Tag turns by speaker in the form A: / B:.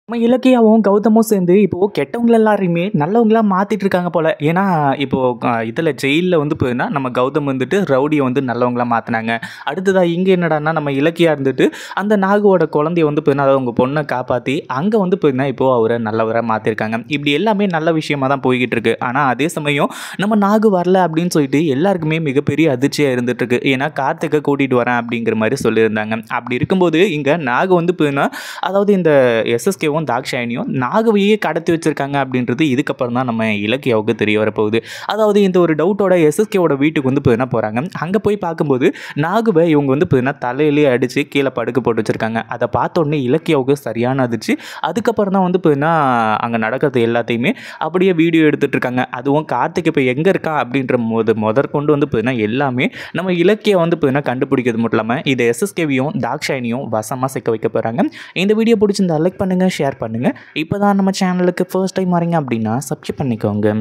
A: நம்ம இலக்கியாவும் கௌதமும் சேர்ந்து இப்போ கெட்டவங்கள எல்லாரையுமே நல்லவங்களா மாத்திட்டு இருக்காங்க போல. ஏன்னா இப்போ இதுல ஜெயில்ல வந்து போயிருந்தா நம்ம கௌதம் வந்துட்டு ரவுடியை வந்து நல்லவங்களா மாத்தினாங்க. அடுத்ததா இங்க என்னடான்னா நம்ம இலக்கியா இருந்துட்டு அந்த நாகுவோட குழந்தைய வந்து போயிருந்தா அதாவது உங்க பொண்ணை காப்பாத்தி அங்க வந்து போயிருந்தா இப்போ அவரை நல்லவரா மாத்திருக்காங்க. இப்படி எல்லாமே நல்ல விஷயமா தான் போய்கிட்டு இருக்கு. ஆனா அதே சமயம் நம்ம நாகு வரல அப்படின்னு சொல்லிட்டு எல்லாருக்குமே மிகப்பெரிய அதிர்ச்சியா இருந்துட்டு இருக்கு. ஏன்னா கார்த்திகை கூட்டிட்டு வரேன் அப்படிங்கிற மாதிரி சொல்லியிருந்தாங்க. அப்படி இருக்கும்போது இங்க நாகு வந்து போயிருந்தா அதாவது இந்த எஸ்எஸ்கேவும் தாக்ஷாயணியும் நாகவையே கடத்தி வச்சிருக்காங்க அப்படின்றது இதுக்கப்புறம் தான் நம்ம இலக்கியாவுக்கு தெரிய வரப்போகுது. அதாவது இந்த ஒரு டவுட்டோட எஸ்எஸ்கேவோட வீட்டுக்கு வந்து போயினா போகிறாங்க. அங்கே போய் பார்க்கும்போது நாகுவை இவங்க வந்து போயினா தலையிலேயே அடித்து கீழே படுக்க போட்டு வச்சுருக்காங்க. அதை பார்த்த உடனே இலக்கியாவுக்கு சரியான அதிர்ச்சி. அதுக்கப்புறம் தான் வந்து போயினா அங்கே நடக்கிறது எல்லாத்தையுமே அப்படியே வீடியோ எடுத்துகிட்டு இருக்காங்க. அதுவும் கார்த்திக் இப்போ எங்கே இருக்கா அப்படின்ற போது முதற்கொண்டு வந்து போயினா எல்லாமே நம்ம இலக்கியம் வந்து போயினா கண்டுபிடிக்கிறது மட்டும் இல்லாமல் இதை எஸ்எஸ்கேவையும் தாக்ஷாயணியும் வசமாக சிக்க வைக்க போகிறாங்க. இந்த வீடியோ பிடிச்சிருந்தா லைக் பண்ணுங்கள், ஷேர் பண்ணுங்கள். இப்போ தான் நம்ம சேனலுக்கு ஃபர்ஸ்ட் டைம் வரீங்க அப்படின்னா சப்ஸ்கிரைப் பண்ணிக்கோங்க.